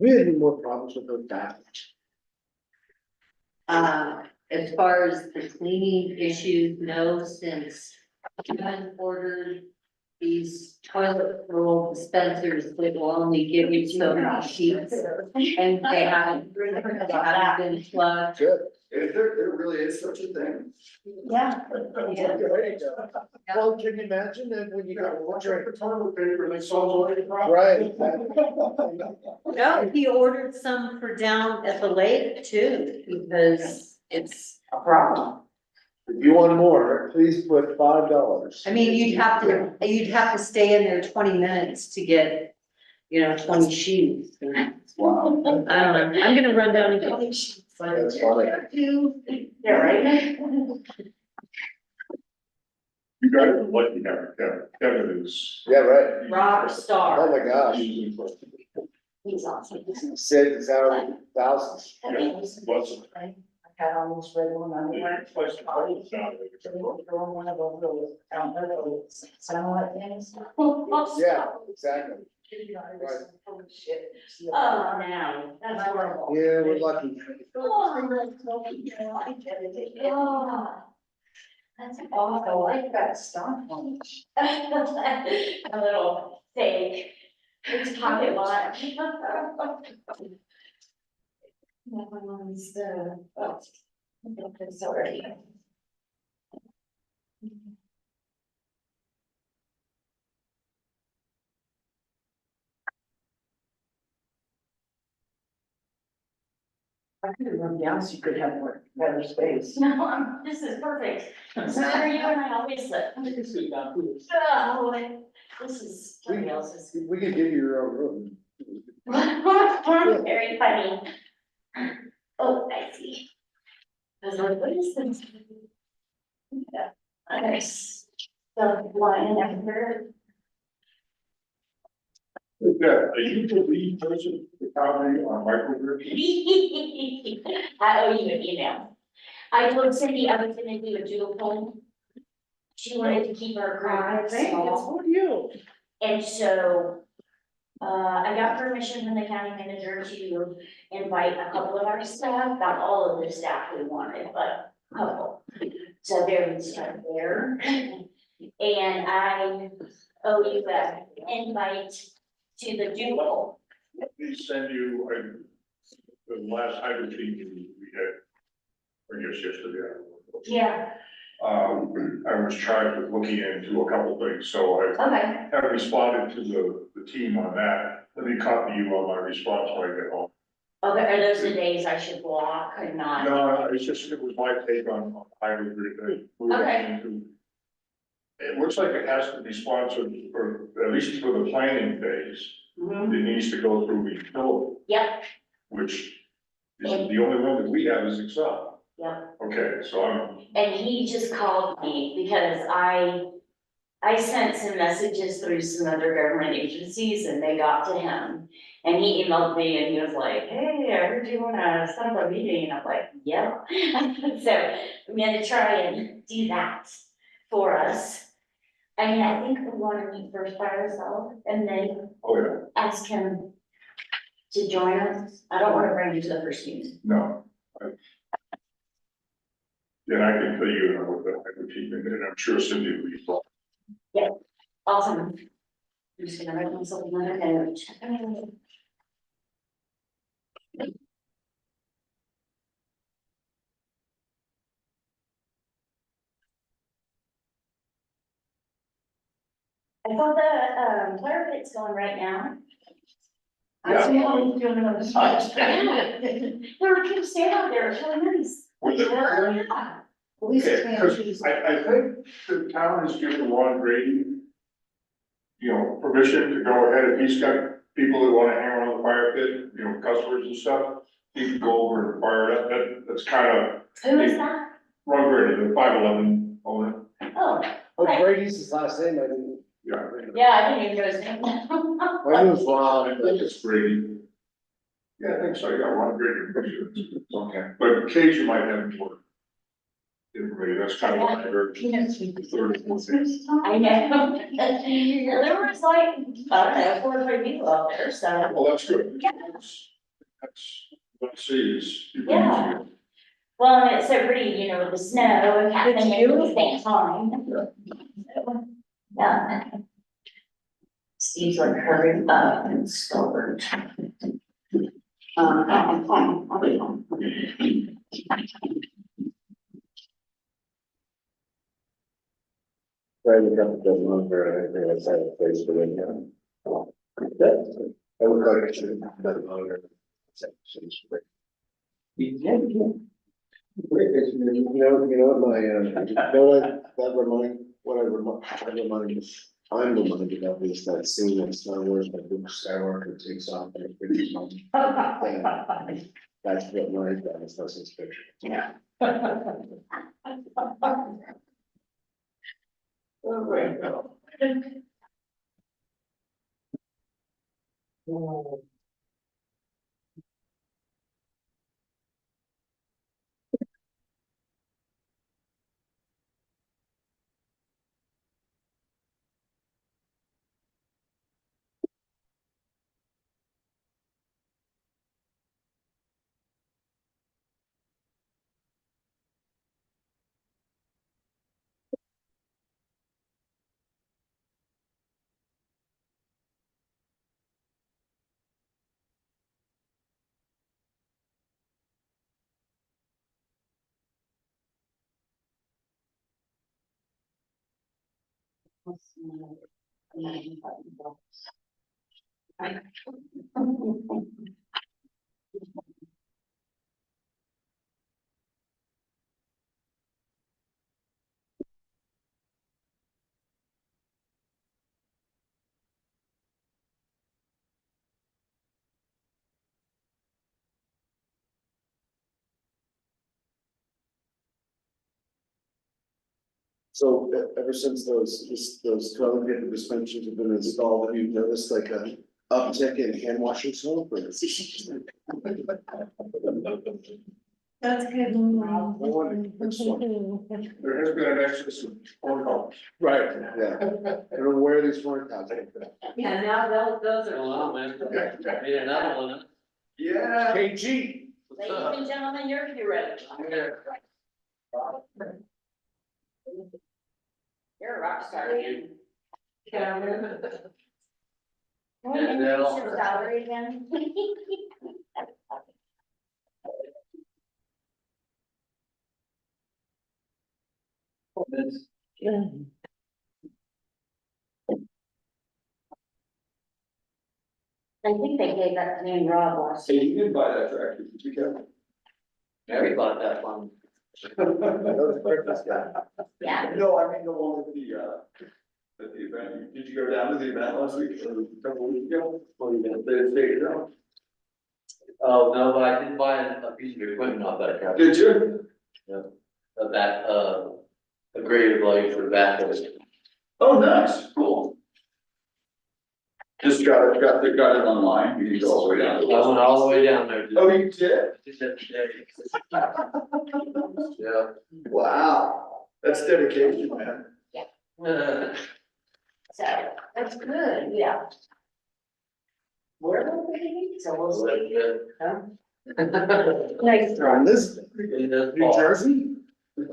We had any more problems with those bathrooms? As far as the cleaning issues, no, since Kevin ordered these toilet roll dispensers that will only give you so many sheets. And they haven't been plugged. Good. If there really is such a thing. Yeah. Well, can you imagine that when you got water? For toilet paper, they solve all the problems. Right. exactly. No, he ordered some for down at the lake too, because it's a problem. If you want more, please put $5. I mean, you'd have to stay in there 20 minutes to get, 20 sheets. Wow. I don't know, I'm gonna run down and get these sheets. That's funny. Yeah, right? You guys are lucky, Kevin is. Yeah, right. Rock Oh star. my gosh. He's awesome. Six out of thousands. Wasn't. I had almost read one on the web. Place to put it down. Throwing one of those little, I don't know, satellite things. Yeah, exactly. Right. Holy shit. Oh, no, that's horrible. Yeah, we're lucky. That's awful, I got stumped on it. A little fake, it's pocket watch. That one's the, it's already. I could have run down so you could have more better space. No, this is perfect. This is where you and I always live. Oh, this is somebody else's. We could give you your own room. Very funny. Oh, I see. I was like, what is this? Yeah, there's the line after. Yeah, are you the lead person for the county on microgrid? I owe you an email. I told Cindy I was gonna do a doodle poll. She wanted to keep our group small, for you. and so. I got permission from the county manager to invite a couple of our staff, not all of the staff we wanted, but a couple. So there we start there. And I owe you an invite to the doodle. Let me send you, the last hydro team we had, I guess yesterday. Yeah, I was charged with looking into a couple things, so I okay, have responded to the team on that. Let me copy you on my response when I get home. okay, are those the days I should block or not? No, it's just, it was my take on hybrid grid. We were Okay. into- It looks like it has to be sponsored, or at least for the planning phase. Mhm. It needs to go through utility, Yep, which is the only one that we have is Excel. yep. Okay, so I'm, And he just called me because I sent some messages through some other government agencies and they got to him. And he emailed me and he was like, hey, I heard you wanna set up a meeting, and I'm like, yeah. So I'm gonna try and do that for us. I mean, I think we wanna meet first by ourselves and then oh yeah, ask him to join us. I don't wanna bring you to the first meeting. no. Then I can tell you what the hybrid team, and I'm sure Cindy will be involved. Awesome. I'm just gonna write myself another note. I thought the, fire pit's going right now. I see how he's doing it on the side. There were kids standing out there, it's really nice. With the- Yeah. Okay, because I think the town has given Ron Grady, permission to go ahead, if he's got people that wanna hang around the fire pit, customers and stuff, he can go over and fire it up, that's kind of, Who is that? Ron Grady, the 511 owner, Oh, Oh, Brady's his last name, I didn't. yeah. yeah, I didn't even know his name. I knew it was I Ron. think it's Grady. Yeah, I think so, yeah, Ron Grady, Okay. but Cage, you might have more information, that's kind of what I heard. Third and fourth day. I know. There was like, I don't know, 4 or 5 people out there, so. Well, that's good. Yeah. That's what I see is. people Yeah. use it. Well, and it's so pretty, you know, with the snow and happening at the same time. So, yeah. Steve's like hurried up and stubborn. Right, we got the number, I think that's how it plays for them, yeah. I would like to should have that longer. You know what my, you know what, that I'm reminded of is that scene in Star Wars, when Luke Skywalker takes off and brings home. That's what my, that's his picture. Yeah. So ever since those toilet paper dispensers have been installed, have you noticed like a uptick in hand washing soap? Or- That's good. There has been an excess of phone calls. Right, yeah. I don't know where these foreign cars. Yeah, now those are. Wow, man. Made another one. Yeah. KG. Ladies and gentlemen, your hero. You're a rock star again. Cameron. Can we introduce your salary again? I think they gave that to me and Rob last So year. you did buy that tractor, did you go? Mary bought that one. Yeah. No, I mean the one at the event, did you go down to the event last week or a couple of weeks ago? Or you did they stay down? Oh, no, but I did buy a piece of equipment off that tractor, Did you? of that, a grader blade for backhoe. Oh, nice, cool. Just got it online, you can go all the way down. I went all the way down there. Oh, you did? Did that today. Yeah. Wow, that's dedication, man. So, that's good, yeah. We're looking, so we'll see. Nice On this, New Jersey? Good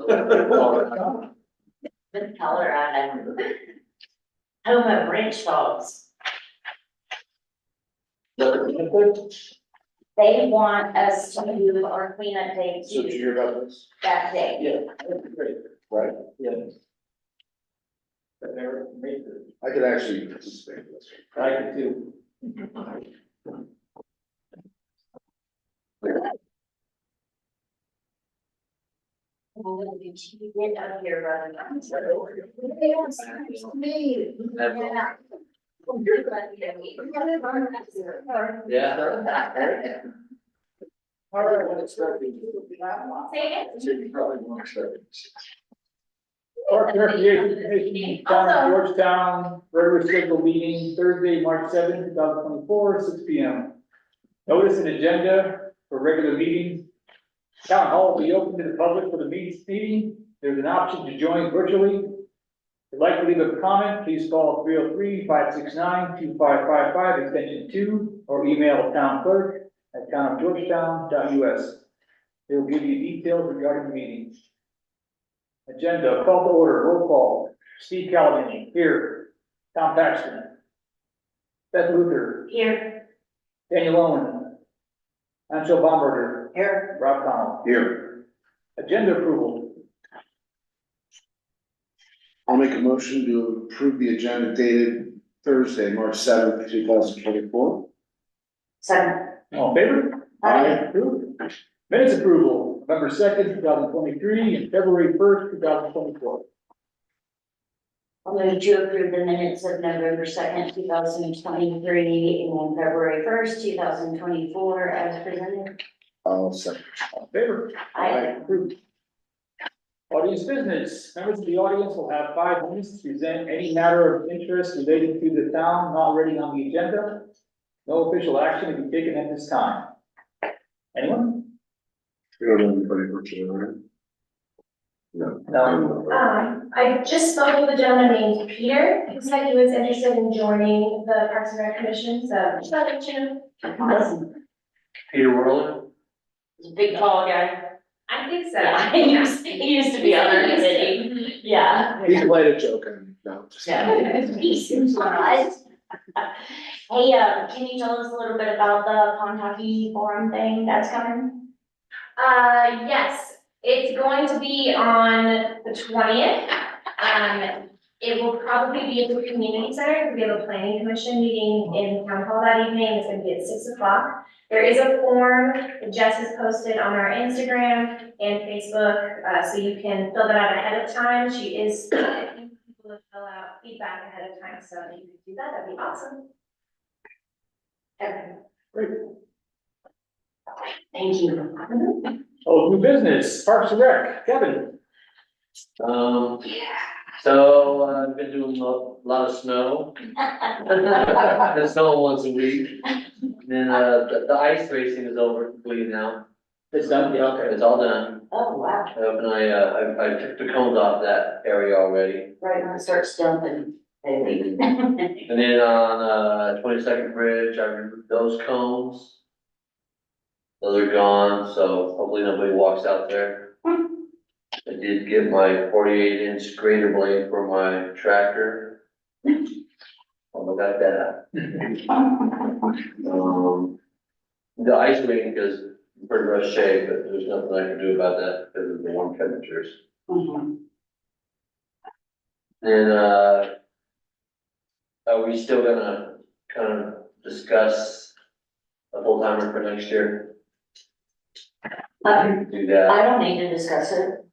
color on them. Home of ranch dogs. They want us to do our cleanup day So did you too, hear about this? that day. Yeah, great. Right, Yeah. But never made it. I could actually participate in this. I could too. Get up here, brother. Me. Yeah. Yeah. All right, what expecting? Say it. You probably won't expect it. Park and Recreation Commission, Town of Georgetown, regular scheduled meeting Thursday, March 7th, 2024, 6 P M. Notice and agenda for regular meetings. Town hall will be open to the public for the meeting. There's an option to join virtually. If you'd like to leave a comment, please call 303-569-2555, extension 2, or email the town clerk townofgeorgetown.us. They will give you details regarding the meeting. Agenda, call to order, roll call. Steve Callahan, here. Tom Paxton. Beth Luther, Here. Daniel Owen. Anshel Baumberger, Here. Rob Connell. Here. Agenda approval. I'll make a motion to approve the agenda dated Thursday, March 7th, 2024. Second. All in favor? Approved. Minutes approval, November 2nd, 2023, and February 1st, 2024. I'll move to approve the minutes of November 2nd, 2023, and February 1st, 2024, as presented. I'll second. All in favor? Approved. Audience business, members of the audience will have 5 minutes to present any matter of interest related to the town not already on the agenda. No official action to be taken at this time. Anyone? We don't have anybody for today, right? No. I just spoke with a gentleman named Peter, who said he was interested in joining the Parks and Rec Commission, so just thought I'd let you know. Awesome. Peter Whirling? He's a big tall guy. I think so. Yeah, he used to be on our committee. Yeah. He played a joke on, no, just. Yeah. Hey, can you tell us a little bit about the Pond Hockey Forum thing that's coming? Yes, it's going to be on the 20th. It will probably be at the community center, because we have a planning commission meeting in town hall that evening. It's gonna be at 6 o'clock. There is a form that Jess has posted on our Instagram and Facebook, so you can fill that out ahead of time. She is asking people to fill out feedback ahead of time, so if you could do that, that'd be awesome. Okay. Great. Thank you. Oh, new business, Parks and Rec, Kevin. So I've been doing a lot of snow. The snow once a week. And then, the ice racing is over completely now. It's done, yeah, okay. It's all done. Oh, wow. And I took the cones off that area already. Right when it starts dumping, baby. And then on, 22nd Bridge, I removed those cones. Those are gone, so hopefully nobody walks out there. I did get my 48-inch grader blade for my tractor. Oh, I got that. The ice rink is in pretty rough shape, but there's nothing I can do about that because of the warm temperatures. Mhm. And, are we still gonna kind of discuss a full timer for next year? Do that. I don't need to discuss it.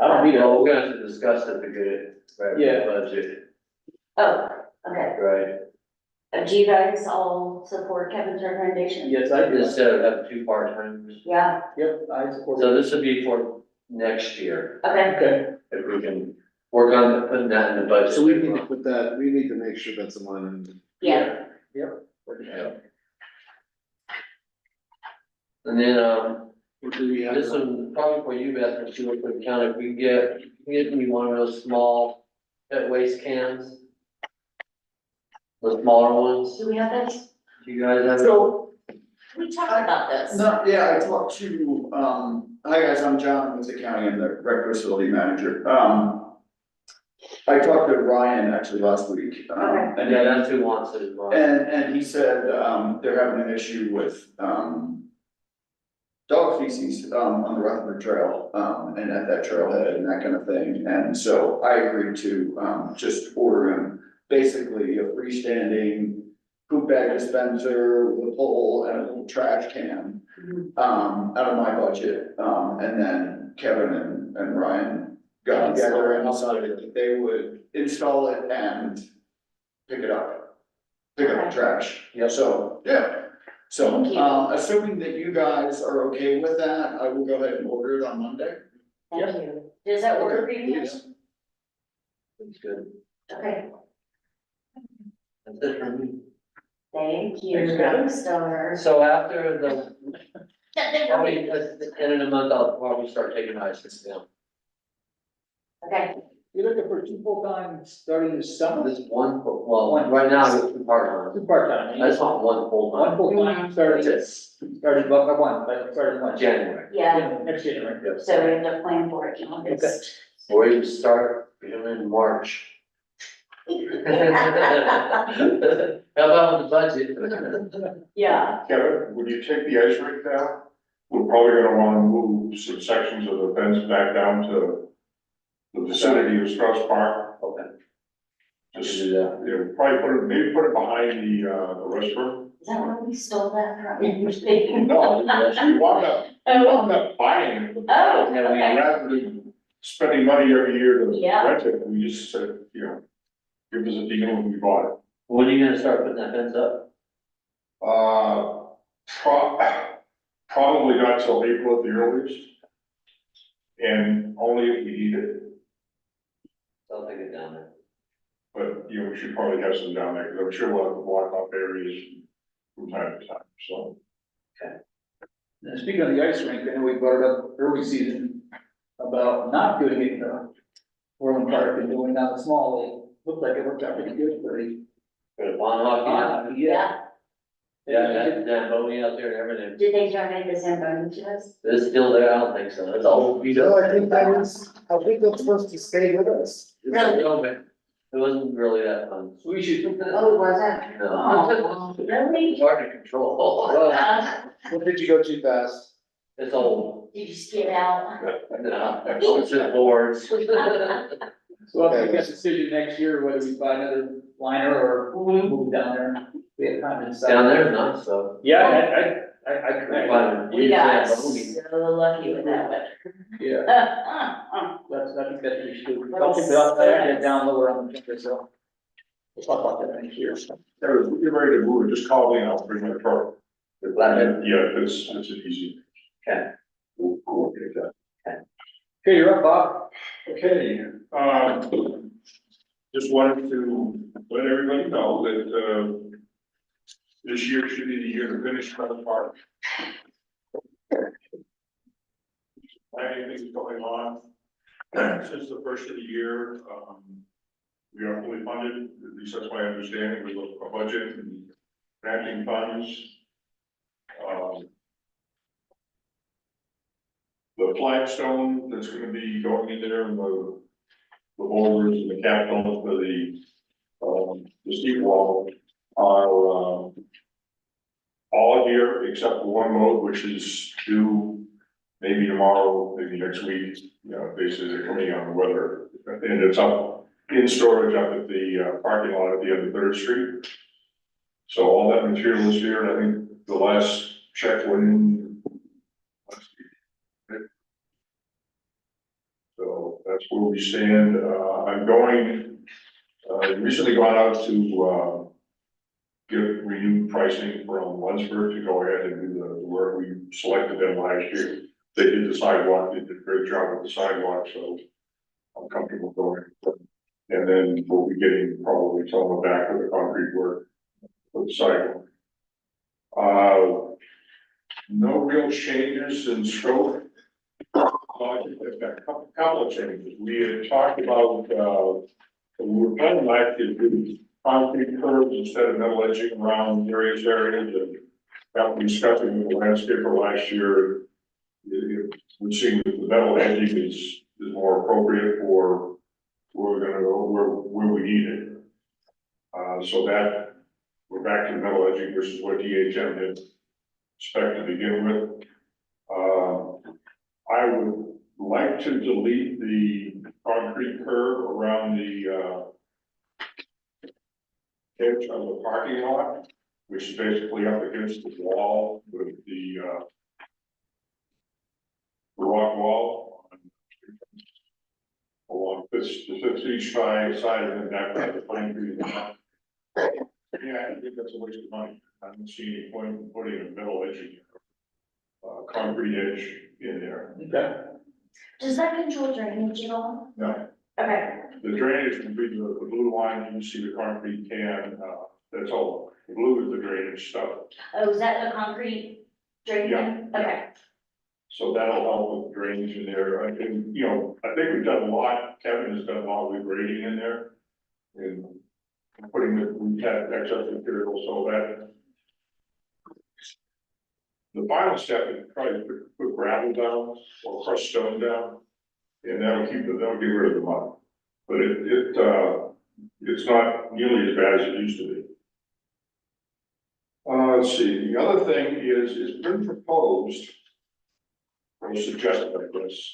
I don't need Well, it. we're gonna have to discuss it to get it, right, with Yeah. the budget, Oh, okay. right? Do you guys all support Kevin's recommendation? Yes, I do. Instead of having 2 part-timers. Yeah, Yep, I support So it. this would be for next year, okay. Okay, if we can work on putting that in the budget. So we need to put that, we need to make sure that's aligned. Yeah. yep. Yeah. And then, What do we have? this one, probably for you, Beth, and she worked with the county, if we get me one of those small pet waste cans. The smaller ones, Do we have this? do you guys have? So, We talked about this. no, yeah, I talked to, hi guys, I'm John with the county and the rec facility manager. I talked to Ryan actually last week, Okay. and Yeah, that's who wants it as well. and he said, they're having an issue with, dog feces, on the Rutherford Trail, and at that trailhead and that kind of thing. And so I agreed to, just order him basically a freestanding poop bag dispenser with a pole and a little trash can, out of my budget. And then Kevin and Ryan got together and decided that they would install it and pick it up. Pick up the trash. Yep. So, yeah. So, Thank you. assuming that you guys are okay with that, I will go ahead and order it on Monday. Thank you. Does that work for you? Yes. It's good. Okay. That's it for me. Thank you, Thanks, Kevin. Rockstar. So after the, probably, end of the month, I'll probably start taking ice down. Okay, you're looking for two full-time starting this summer? This one, well, right now, it's two part-time. Two part-time. I just want one full-time. One full-time starting, That's starting, starting when? January. Yeah, Next January. so we have to plan for it in August. Or even start in March. How about with the budget? Yeah, Kevin, when you take the ice rink down, we're probably gonna wanna move some sections of the fence back down to the vicinity of Strauss Park. Okay. I Just, can do that. you know, probably maybe put it behind the restroom. is that where we stole that from? No, we wound up buying it. Oh, Yeah, we okay. Rather than spending money every year to Yeah. rent it, we just said, you know, give us a deal when we bought it. When are you gonna start putting that fence up? Probably not till April at the earliest. And only if we need it, I'll take it down there. but, you know, we should probably have some down there, because I'm sure we'll have to block off areas from time to time, so. Now, speaking of the ice rink, I know we brought it up early season about not doing it in the Orland Park and doing it out small league. Looked like it worked out pretty good for the. Got a lawn hockey. Yeah. Yeah, that Zamboni out there and everything. Did they donate the Zamboni to us? It's still there, I don't think so, it's all beat up. No, I think that's supposed to stay with us. Really? It wasn't really that fun. We should. Oh, was it? No. Oh, really? It's hard to control. What did you go too fast? It's old. Did you skid out? No, it's just boards. So I'll make a decision next year whether we buy another liner or move down there. We have time to decide. Down there, not so. Yeah, I. Fine. We got Zamboni. so lucky with that weather. Yeah, that's, I think that's what we should do. That I'll was keep it up there, so get down lower on the finger, so. We'll talk about that next year. There, we're ready to move, just call me and I'll bring my truck. We're glad that- Yeah, it's an easy. Okay. We'll get that. Okay, you're up, Bob. Okay, just wanted to let everybody know that, this year should be the year to finish Front Park. Many things going on since the first of the year, we are fully funded, at least that's my understanding, with a budget and matching funds. The flagstone that's gonna be going in there and the boulders and the capstones for the steep wall are, all here except for one load, which is due maybe tomorrow, maybe next week, you know, basically they're coming on the weather. And it's up in storage up at the parking lot at the end of Third Street. So all that material is here, and I think the last check went in last week. So that's where we stand. I'm going, recently gone out to, get renewed pricing from Lunsford to go ahead and do the work. We selected them last year. They did the sidewalk, they did a great job with the sidewalk, so I'm comfortable going. And then we'll be getting probably some of the back of the concrete work for the sidewalk. No real changes in scope. I think there's got a couple of changes. We had talked about, we were planning last year to do concrete curbs instead of metal edging around various areas, and that we discussed with the landscaper last year. It would seem that the metal edging is more appropriate for where we're gonna go, where we need it. So that, we're back to the metal edging versus what DHM had expected to begin with. I would like to delete the concrete curb around the edge of the parking lot, which is basically up against the wall with the rock wall along this each side and then back to the pine tree. Yeah, I think that's a waste of money. I don't see any point in putting a metal edging, concrete edge in there. Okay. Does that control drainage at all? No, Okay, the drainage would be the blue line, you see the concrete can, that's all. The blue is the drainage stuff. Oh, is that the concrete drain? Yeah. Okay. So that'll help with drainage in there. I think, you know, I think we've done a lot, Kevin has done a lot with grading in there. And putting the, we had excess material so that. The final step is probably put gravel down or crushed stone down. And that'll get rid of the mud. But it's not nearly as bad as it used to be. Let's see, the other thing is, it's been proposed, or suggested, I guess,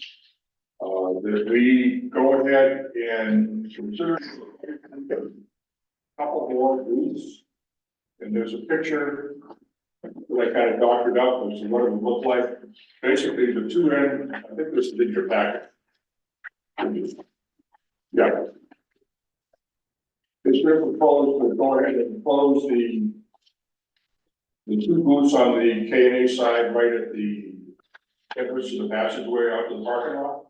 that we go ahead and consider a couple more booths. And there's a picture that I kind of doctored up, as to what it would look like. Basically, the two end, I think this is in your packet. Yeah. It's been proposed to go ahead and close the two booths on the K and A side, right at the entrance to the passageway out to the parking lot.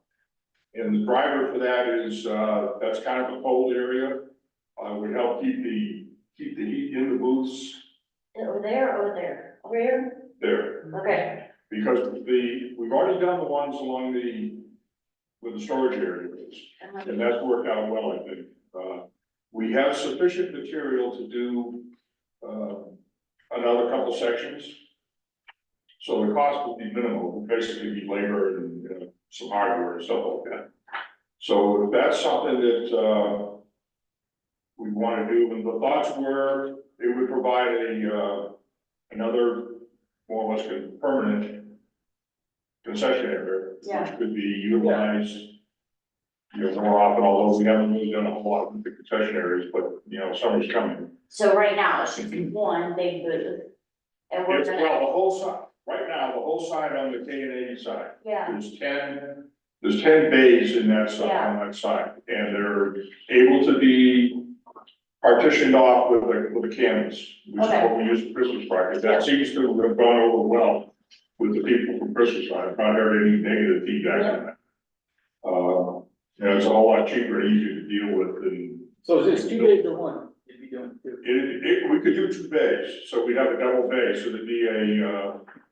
And the driver for that is, that's kind of a cold area, would help keep the heat in the booths Over there, over there, over here? there. Okay. Because we've already done the ones along where the storage area is, and that's worked out well, I think. We have sufficient material to do, another couple sections. So the cost will be minimal, will basically be labor and, some hardware and stuff like that. So if that's something that, we want to do, and the thoughts were, it would provide another more or less permanent concession area, Yeah. which could be utilized, more often, although we haven't really done a whole lot with the concession areas, but, summer's coming. So right now, it should be one big booth. And we're It's, gonna, well, the whole side, right now, the whole side on the K and A side, yeah, there's 10 bays in that side, Yeah. on that side, and they're able to be partitioned off with a canvas, which is what we use for Christmas market. That seems to have gone over well with the people from Christmas market. I've not heard any negative feedback on that. It's a whole lot cheaper and easier to deal with than. So is this 2 days or one? You'd be doing two. We could do 2 bays, so we'd have a double bay, so there'd be an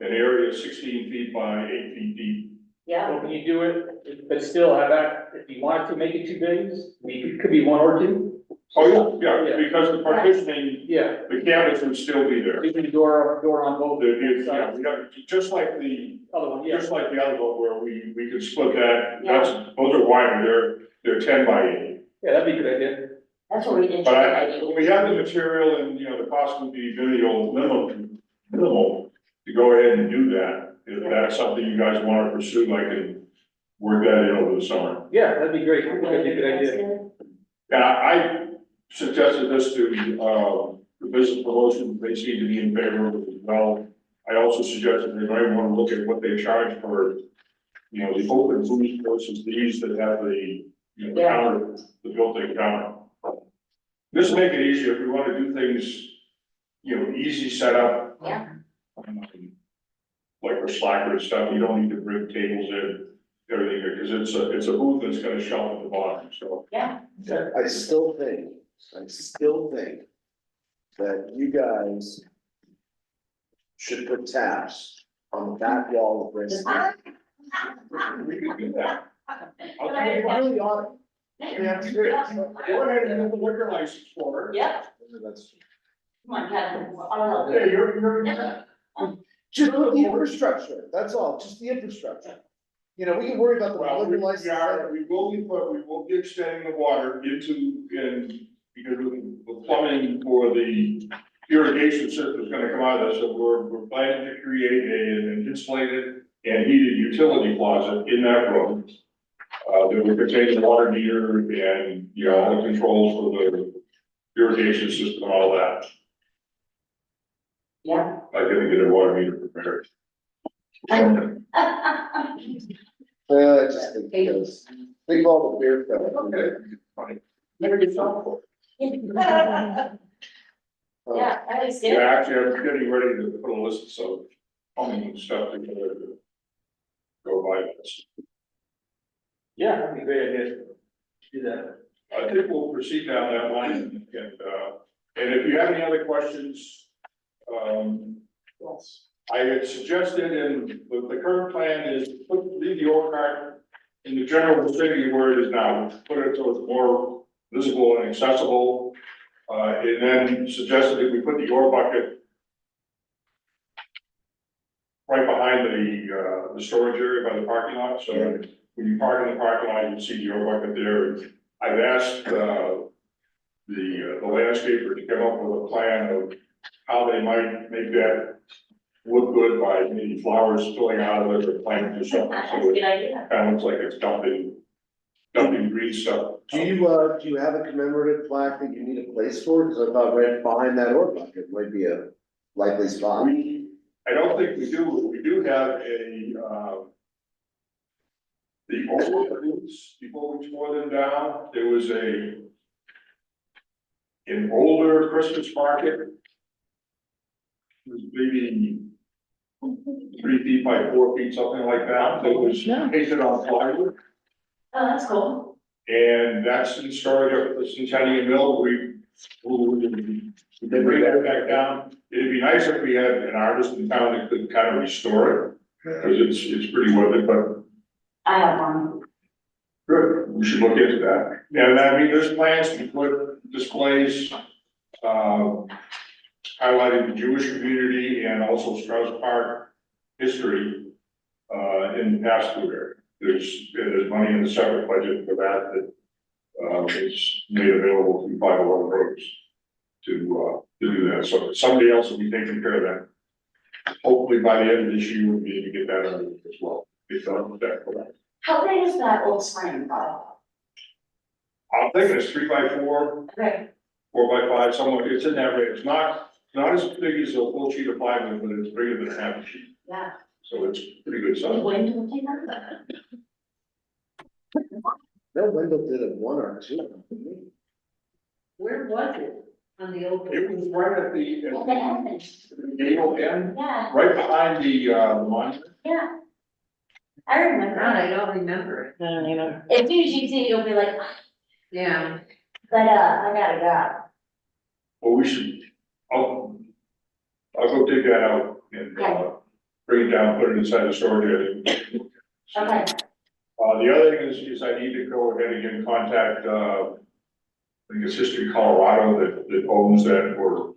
area 16 feet by 8 feet deep. yeah, So can you do it, but still have that, if you wanted to make it 2 days, it could be 1 or 2? Oh, yeah, because the partitioning, Yeah, the cabinets would still be there. leaving the door on both. Yeah, we have, just like the Other one, yeah. just like the other one where we could split that, Yeah. those are wider, they're 10 by 8. Yeah, that'd be a good idea. that's what we did. But when we have the material and, the cost would be minimal to go ahead and do that. If that's something you guys want to pursue, I can work that in over the summer. Yeah, that'd be great. That'd be a good idea. And I suggested this to, the business promotion, they seem to be in favor of it as well. I also suggested they might want to look at what they charge for, the open booth versus these that have the, the counter, the built-in counter. This will make it easier if we want to do things, easy setup. Yeah. Like for Slacker and stuff, you don't need to bring tables in, everything, because it's a booth that's got a shelf at the bottom, so. Yeah, I still think that you guys should put taps on the back wall of this. We could do that. I'll But tell you what, Really ought to. Yeah, I'm serious. go ahead and have the liquor license for it. yeah, That's- come on, Kevin, I'll help Yeah, you. you're. Just the infrastructure, that's all, just the infrastructure. We can worry about the Well, liquor we license. will be extending the water because the plumbing for the irrigation system is gonna come out of this, so we're planning to create an insulated and heated utility closet in that room. That will contain the water meter and, all the controls for the irrigation system and all that. Yeah. I didn't get a water meter prepared. I just think, think of all the beer. Fine. Never did so. Yeah, that is Yeah, good. actually, I was getting ready to put a list of some plumbing and stuff together to go by this. Yeah, that'd be a great idea. Do that. I think we'll proceed down that line and if you have any other questions, I had suggested, and the current plan is leave the org cart in the general vicinity where it is now, put it so it's more visible and accessible. And then suggested that we put the ore bucket right behind the storage area by the parking lot, so when you park in the parking lot, you see the ore bucket there. I've asked, the landscaper to come up with a plan of how they might make that look good by maybe flowers spilling out of it or plants or something, That's a so good it idea. kind of looks like it's dumping green stuff. Do you have a commemorative plaque that you need a place for? Cause I thought right behind that ore bucket might be a likely spot. I don't think we do, but we do have the old roots, before we tore them down, there was an older Christmas market. It was maybe 3 feet by 4 feet, something like that, that was painted on plywood. Oh, that's cool. And that's in storage at the Centennial Mill, we can bring that back down. It'd be nice if we had an artist in town that could kind of restore it, because it's pretty weathered, but I have one. good, we should look into that. And I mean, there's plans to put displays, highlighting the Jewish community and also Strauss Park history, in the past area. There's money in the separate budget for that is made available through 501 roads to do that. So somebody else will be taking care of that. Hopefully by the end of this year, we'll be able to get that under as well. Get done with that. How big is that old sign, Bob? I'm thinking it's 3 by 4, Okay. 4 by 5, somewhere, it's in that range. It's not as big as a full sheet of plywood, but it's bigger than a half a sheet. Yeah. So it's pretty good size. When do we do that? No, Wendell did it 1 or 2. Where was it on the old? It was right at the Okay. gable end, Yeah, right behind the monument. yeah. I remember. God, I don't remember it. As soon as you see it, you'll be like, Yeah, but, I gotta go. Well, we should, I'll go dig that out and, bring it down, put it inside the storage area. Okay. The other thing is I need to go ahead and get in contact, I think it's History Colorado that owns that, or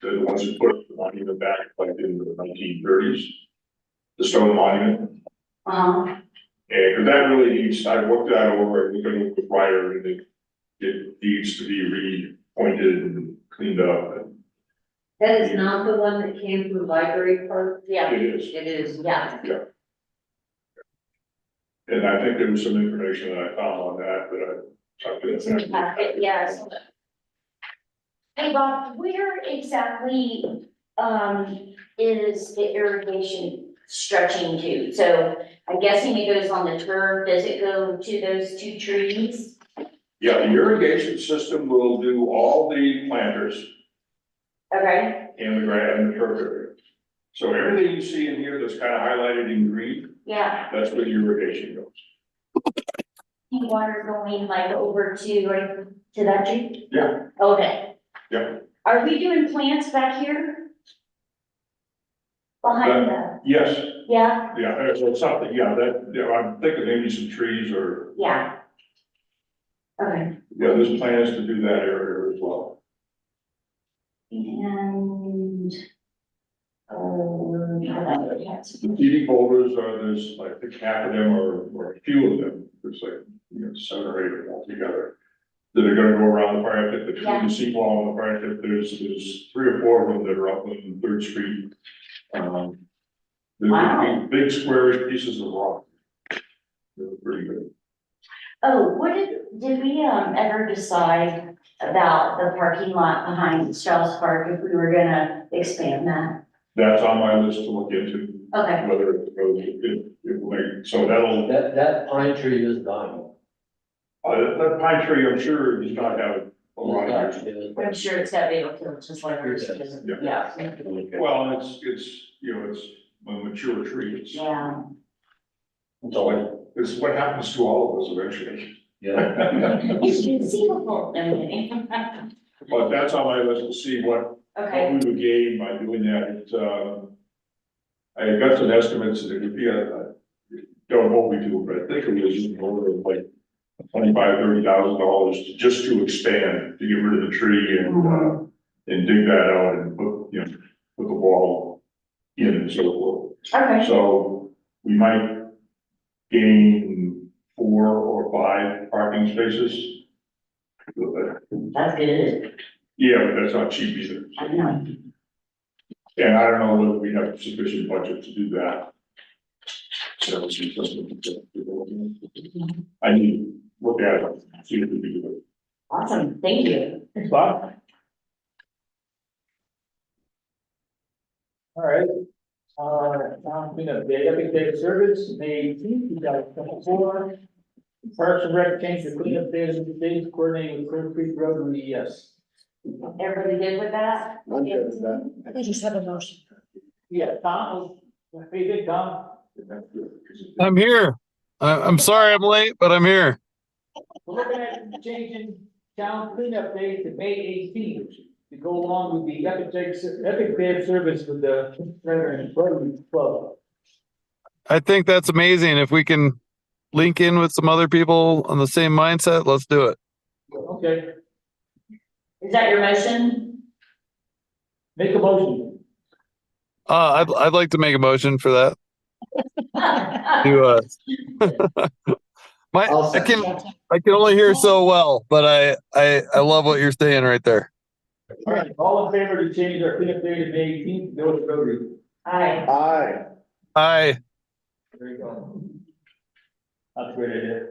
they're the ones that put the monument back like in the 1930s. The stone monument, Uh-huh. and that really needs, I looked that over, we're gonna look with Ryder, and it needs to be repointed and cleaned up, and that is not the one that came through Library Park. Yeah, it is. It is. yeah. And I think there was some information that I found on that I talked to. It's in the packet, yes. Hey, Bob, where exactly, is the irrigation stretching to? So I'm guessing it goes on the turf. Does it go to those 2 trees? Yeah, the irrigation system will do all the planters Okay, and the grass and the turf area. So everything you see in here that's kind of highlighted in green, yeah. that's where the irrigation goes. Water going like over to that tree? Yeah. Okay. Yeah. Are we doing plants back here? Behind the, Yes, yeah, so it's something, I'm thinking maybe some trees or, yeah. Okay, there's plans to do that area as well. and. The PD folders there's, I think half of them or a few of them, there's like, 7 or 8 of them altogether. That are gonna go around the fire pit, between the seawall and the fire pit, there's 3 or 4 of them that are up on 3rd Street. They're Wow. big squarish pieces of rock. They're pretty good. Oh, what did we ever decide about the parking lot behind Strauss Park, if we were gonna expand that? That's on my list to look into, Okay, whether it goes, it will make, so that'll, That pine tree is dying. that pine tree, I'm sure does not have a lot of years. I'm sure it's got to be able to, just like ours, Yeah. yeah, Well, it's it's a mature tree, it's, yeah. it's what happens to all of us eventually. Yeah. It's conceivable, okay. But that's on my list to see what Okay, we would gain by doing that. I got some estimates, and it would be don't hold me to it, but I think it was in the order of like $25,000-$30,000 just to expand, to get rid of the tree and dig that out and put, you know, put the wall in and so forth. Okay, So we might gain 4 or 5 parking spaces. that's good. Yeah, but that's not cheap either. I know. And I don't know whether we have sufficient budget to do that. So it's just something to- I need to look at it, see if we can do it. Awesome, thank you. Thanks, Bob. All right. Now, cleanup day, Epic Day of Service, May 18th, 2024. Parks and Rec change the cleanup day of the days coordinating with Clear Creek Road, yes. Everybody good with that? I'm good with that. I just have a motion. Yeah, Tom, what do you think, Tom? I'm here. I'm sorry I'm late, but I'm here. We're looking at changing town cleanup day to May 18th to go along with the Epic Day of Service with the Rotary Club. I think that's amazing. If we can link in with some other people on the same mindset, let's do it. Okay, Is that your motion? make a motion. I'd like to make a motion for that. To, I'll I second can only hear so well, but I love what you're saying right there. All right, all in favor to change our cleanup day to May 18th, go to Rotary. Aye. Aye. Aye. There you go. That's a great idea.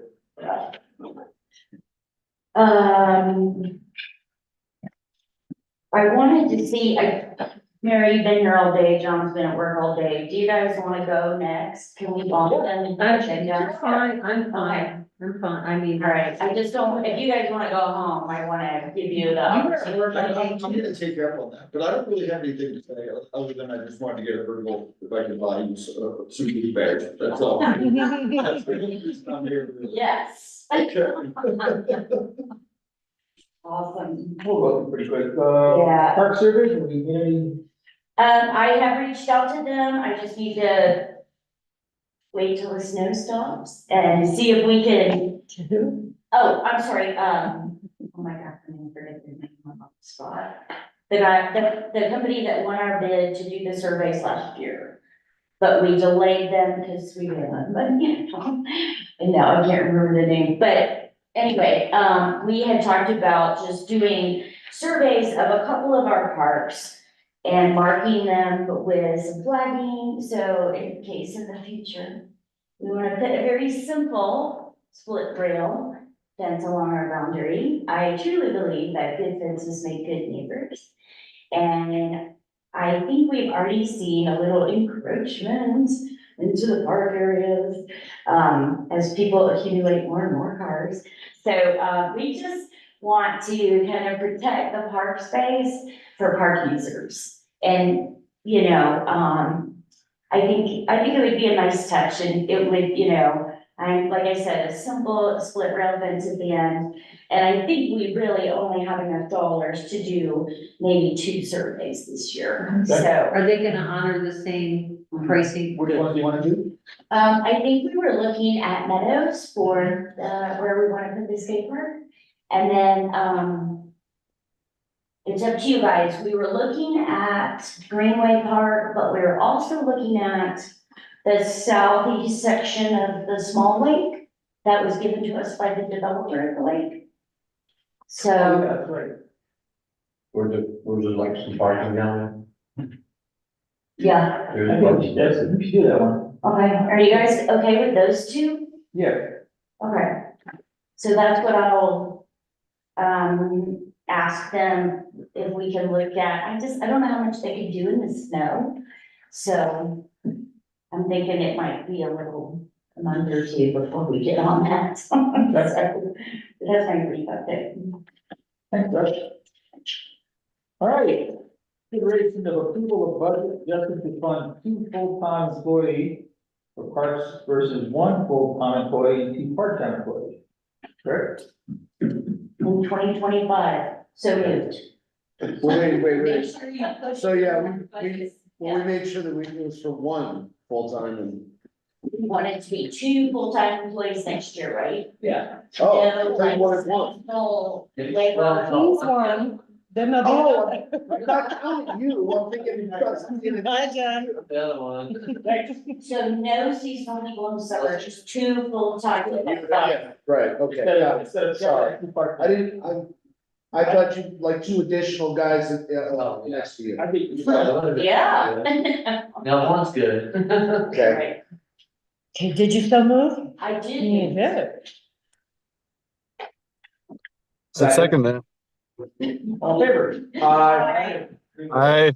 I wanted to see, Mary, you've been here all day, John's been at work all day, do you guys wanna go next? Can we bump them? I'm fine, I'm fine, I mean. All right, I just don't, if you guys wanna go home, I wanna give you the. I'm gonna take you up on that, but I don't really have anything to say, other than I just wanted to get a verbal, if I can buy you some gift bags, that's all. That's the only reason I'm here. Yes. Okay. Awesome. We'll go pretty quick. Yeah. Park Service, are we getting? I have reached out to them, I just need to wait till the snow stops and see if we can. Oh, I'm sorry, oh my God, I'm gonna forget their name on the spot. The guy, the company that won our bid to do the surveys last year. But we delayed them because we didn't have money. And now I can't remember the name, but anyway, we had talked about just doing surveys of a couple of our parks and marking them with some flagging, so in case in the future, we want to put a very simple split rail fence along our boundary. I truly believe that good fences make good neighbors. And I think we've already seen a little encroachment into the park areas, as people accumulate more and more cars. So, we just want to kind of protect the park space for park users. And, you know, I think it would be a nice touch, and it would, you know, like I said, a simple split rail fence at the end. And I think we really only have enough dollars to do maybe 2 surveys this year, Okay. so. Are they gonna honor the same pricing? Which ones do you wanna do? I think we were looking at Meadows for where we wanna put the skate park. And then, it's up to you guys. We were looking at Greenway Park, but we were also looking at the southeast section of the small lake that was given to us by the developer of the lake. So, That's right. We're just like some parking down yeah, there. I think that's, we should do that one. okay. Are you guys okay with those 2? Yeah. Okay, so that's what I'll, ask them if we can look at. I don't know how much they could do in the snow. So I'm thinking it might be a month or 2 before we get on that. So that's my brief update. Thanks, Josh. All right. Consideration of approval of budget adjustment to fund 2 full-time employees for parks versus 1 full-time employee and 2 part-time employees. Correct? In 2025, so moved. Wait. Make sure you push So, yeah, your budgets. we made sure that it was for 1 full-time and We want it to be 2 full-time employees next year, right? Yeah. Oh, No, tell like, you what it was. seasonal labor. He's one, then they'll Oh, be I'm not counting you, I'm thinking because. Bye, John. The other one. So no seasonal people in the summer, just 2 full-time. Yeah, right, okay, Instead got of, it. instead of. Sorry. I didn't, I thought you, like 2 additional guys next to you. I think. Yeah. No, one's good. Okay, Right. Okay, did you so move? I You did. did. I second that. All in favor? Aye. I,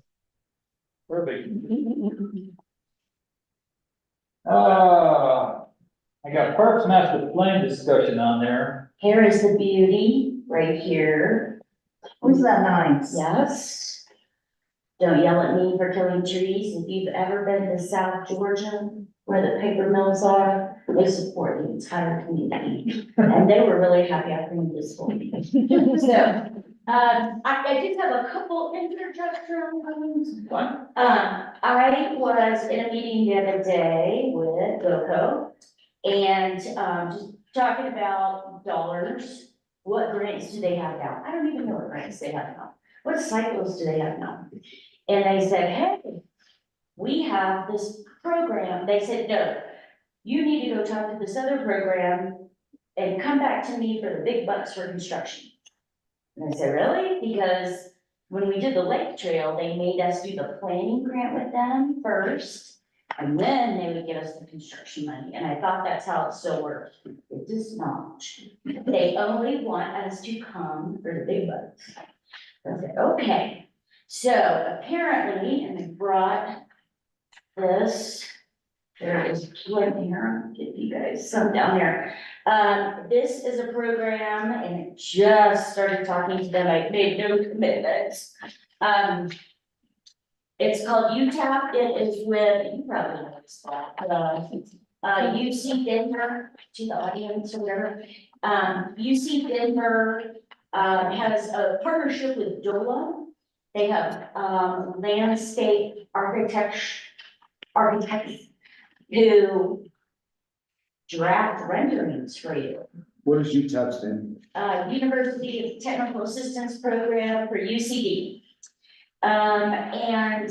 Perfect. I got Parks Master Plan discussion on there. Here is the beauty, right here. Who's that nice? Yes. Don't yell at me for killing trees. If you've ever been to South Georgia, where the paper mills are, they support the entire community. And they were really happy I cleaned this for you. So, I did have a couple introductory things. Fine. I was in a meeting the other day with GoCo and, just talking about dollars. What grants do they have now? I don't even know what grants they have now. What cycles do they have now? And they said, hey, we have this program. They said, no, you need to go talk to this other program and come back to me for the big bucks for construction. And I said, really? Because when we did the lake trail, they made us do the planning grant with them first. And then they would give us the construction money. And I thought that's how it still works. It does not. They only want us to come for the big bucks. I said, okay. So apparently, and I brought this, there is one here, I'll give you guys some down there. This is a program and it just started talking to them. I made no commitments. It's called UTAP. It is with, you probably know this spot, UC Denver, to the audience or whatever. UC Denver, has a partnership with DOLA. They have, landscape architects who draft renderings for you. What does UTEP stand? University Technical Assistance Program for UCD. And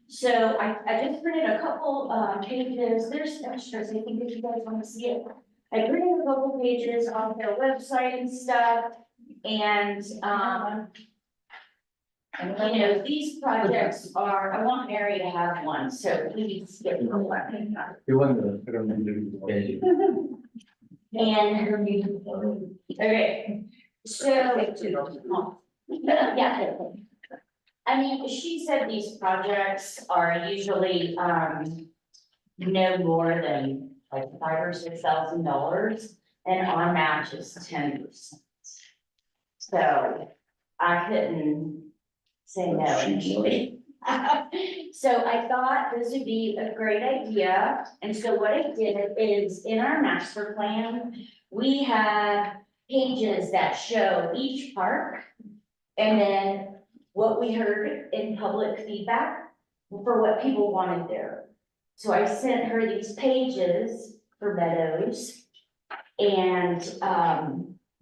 so I just printed a couple, pages, there's extras, I think if you guys wanna see it. I printed a couple pages on their website and stuff, and, you know, these projects are, I want Mary to have one, so please get one. You want to, I don't know. And, okay, so. Yeah. I mean, she said these projects are usually, no more than like $5,000 or $6,000, and our match is 10%. So I couldn't say no initially. So I thought this would be a great idea, and so what I did is, in our master plan, we have pages that show each park, and then what we heard in public feedback for what people wanted there. So I sent her these pages for Meadows, and,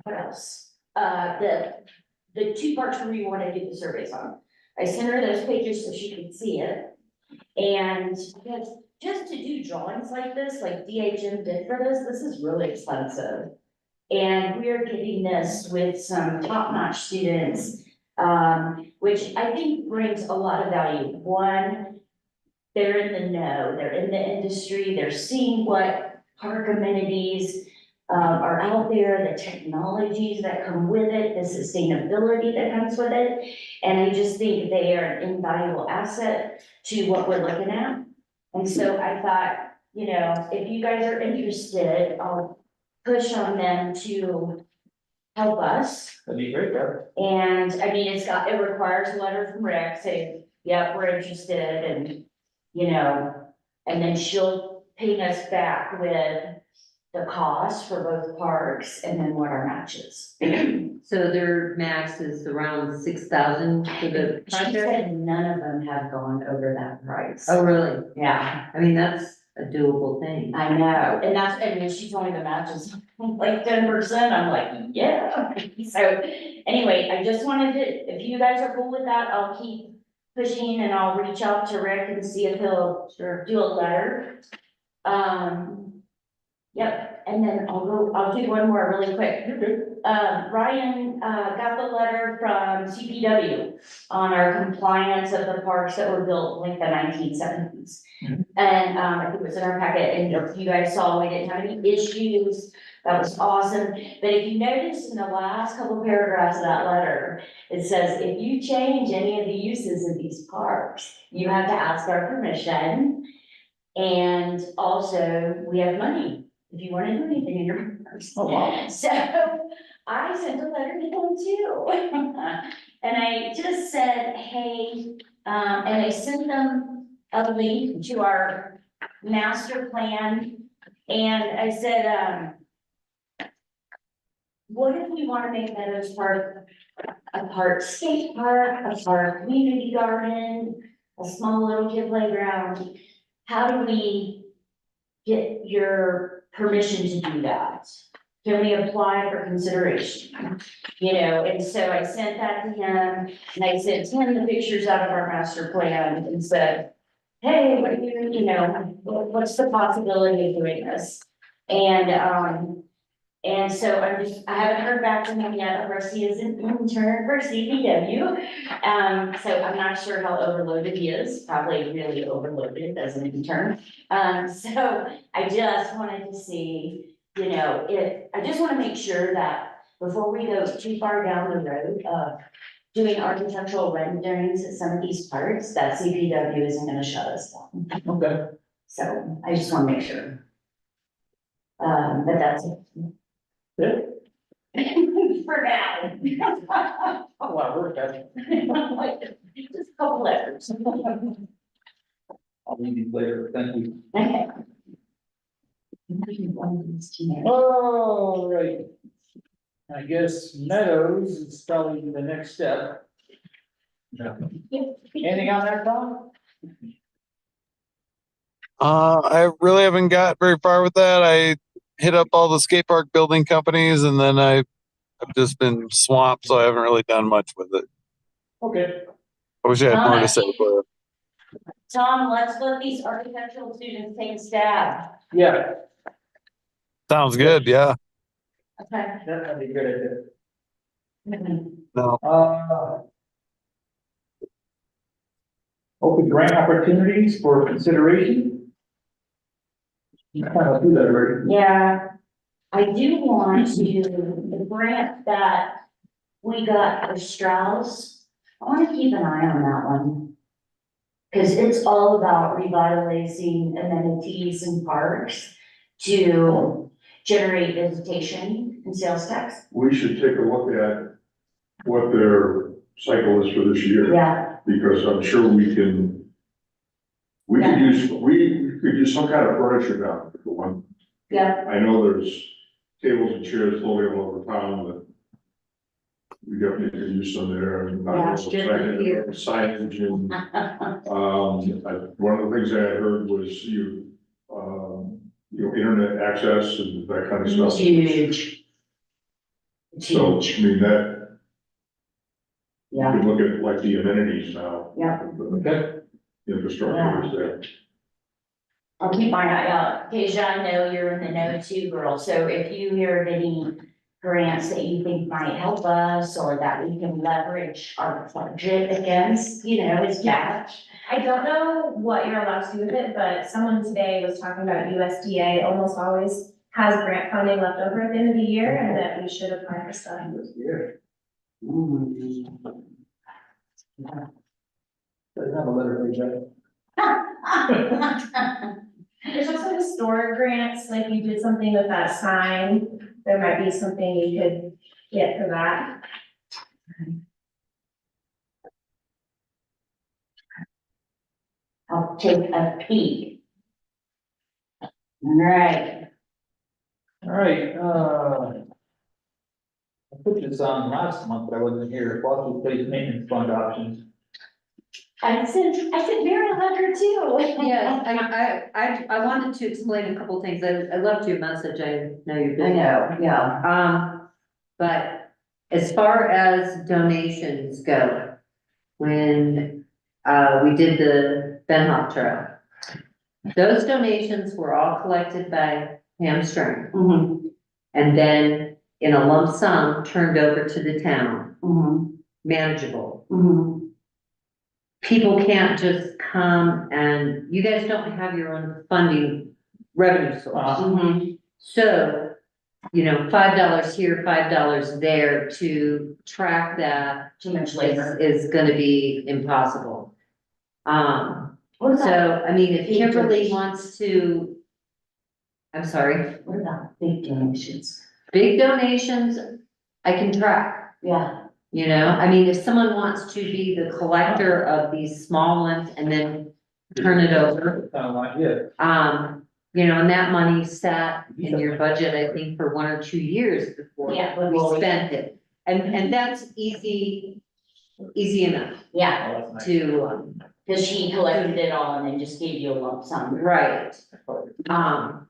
what else? The 2 parks where we want to do the surveys on. I sent her those pages so she could see it. And just to do drawings like this, like DHM did for this is really expensive. And we're getting this with some top-notch students, which I think brings a lot of value. One, they're in the know, they're in the industry, they're seeing what park amenities are out there, the technologies that come with it, the sustainability that comes with it. And I just think they are an invaluable asset to what we're looking at. And so I thought, you know, if you guys are interested, I'll push on them to help us. That'd be great, Barb. And I mean, it requires a letter from Rick saying, yeah, we're interested, and, you know, and then she'll ping us back with the cost for both parks and then what our match is. So their max is around 6,000 for the She project? said none of them have gone over that price. Oh, really? Yeah, I mean, that's a doable thing. I know, and that's, and when she told me the match is like 10%, I'm like, yeah. So, anyway, I just wanted to, if you guys are cool with that, I'll keep pushing and I'll reach out to Rick and see if he'll do a letter. Yep, and then I'll do one more really quick. Ryan, got the letter from CPW on our compliance of the parks that were built like the 1970s. And, I think it was in our packet, and if you guys saw, we didn't have any issues, that was awesome. But if you notice in the last couple paragraphs of that letter, it says, if you change any of the uses of these parks, you have to ask our permission. And also, we have money if you want to do anything in your parks. Oh, wow. So I sent a letter to them too. And I just said, hey, and I sent them a link to our master plan. And I said, what if we want to make Meadows Park a part skate park, a part community garden, a small little kid playground? How do we get your permission to do that? Can we apply for consideration? You know, and so I sent that to him, and I sent him the pictures out of our master plan and said, hey, what do you know, what's the possibility of doing this? And so I haven't heard back from him yet. Of course, he is an intern for CPW. So I'm not sure how overloaded he is, probably really overloaded as an intern. So I just wanted to see, you know, I just want to make sure that before we go too far down the road of doing architectural renderings at some of these parts, that CPW isn't gonna shut us down. Okay. So I just want to make sure. But that's it. Yeah. For now. Oh, wow, we're okay. Just a couple letters. I'll read these later, thank you. Okay. All right. I guess Meadows is probably the next step. Anything on that, Tom? I really haven't got very far with that. I hit up all the skate park building companies and then I've just been swamped, so I haven't really done much with it. Okay. I wish I had more to say, but Tom, let's let these architectural students take a stab. Yeah, sounds good. Yeah. Okay. that'd be a good idea. No. Open grant opportunities for consideration. You kind of do that already. Yeah, I do want to, the grant that we got for Strauss, I want to keep an eye on that one. Cause it's all about revitalizing amenities and parks to generate visitation and sales tax. We should take a look at what their cycle is for this year. Yeah, Because I'm sure we could use some kind of furniture down for one. yeah, I know there's tables and chairs floating all over town, but we definitely could use some there and Yeah, just here. signage and, one of the things I had heard was internet access and that kind of stuff. it's huge. It's So, huge, I mean, that, you yeah, can look at like the amenities now. yeah. Okay. The infrastructure is there. I'll keep my eye out. Keisha, I know you're in the know too, girl, so if you hear of any grants that you think might help us or that we can leverage our budget against, it's cash. I don't know what you're allowed to do with it, but someone today was talking about USDA almost always has grant funding left over at the end of the year and that we should apply for stuff. Doesn't have a letter page, right? There's also historic grants, like you did something with that sign, there might be something you could get for that. I'll take a peek. All right, All right, I put this on last month, but I wasn't here, fossil waste maintenance fund options. I said Mary loved her too. Yes, I wanted to explain a couple things. I loved your message. I know you're busy. Yeah. But as far as donations go, when, we did the Ben Hoff Trail, those donations were all collected by Hamstring Mm-hmm, and then in a lump sum turned over to the town, mm-hmm, manageable. mm-hmm. People can't just come and, you guys don't have your own funding revenue source. Mm-hmm. So, you know, $5 here, $5 there to track that Too much labor. is gonna be impossible. What about, So, I mean, if big Kimberly donations? wants to, I'm sorry, what about big donations? big donations, I can track. Yeah, You know, I mean, if someone wants to be the collector of these small ones and then turn it over, you know, and that money sat in your budget, I think, for 1 or 2 years before Yeah, we before we- spent it. And that's easy enough yeah, to, cause she collected it all and then just gave you a lump sum. right.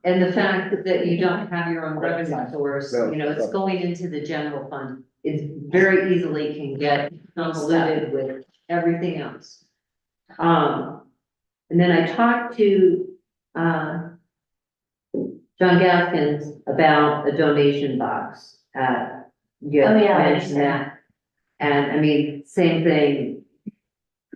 And the fact that you don't have your own revenue source, you know, it's going into the general fund. It very easily can get convoluted with everything else. And then I talked to, John Gaskins about a donation box, you Oh, yeah, I mentioned that. And I mean, same thing,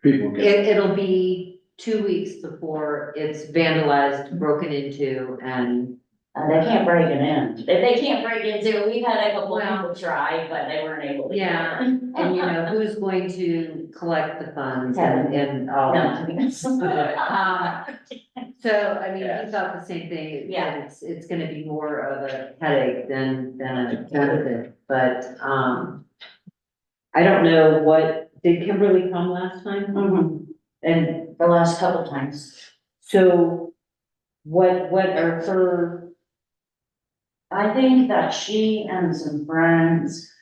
People get. it'll be 2 weeks before it's vandalized, broken into, and They can't break it in. If they can't break into it, we've had a couple Well- people try, but they weren't able to. yeah, and you know, who's going to collect the funds and all that. So, I mean, he thought the same thing. Yeah. that it's gonna be more of a headache than a benefit, but, I don't know did Kimberly come last time? Mhm, And the last couple times. so, what are her, I think that she and some friends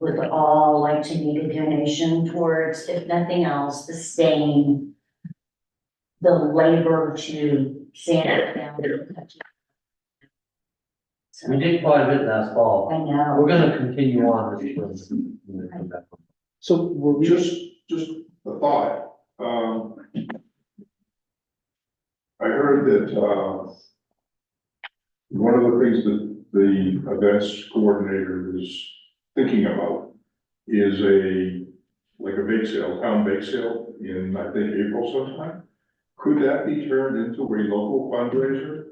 would all like to make a donation towards, if nothing else, the stain, the labor to sand it down. So, We did quite a bit last fall. I know. We're gonna continue on this one. when we come back. So were we? Just a thought, I heard that, one of the things that the events coordinator is thinking about is like a bake sale, town bake sale in, I think, April sometime. Could that be turned into a local fundraiser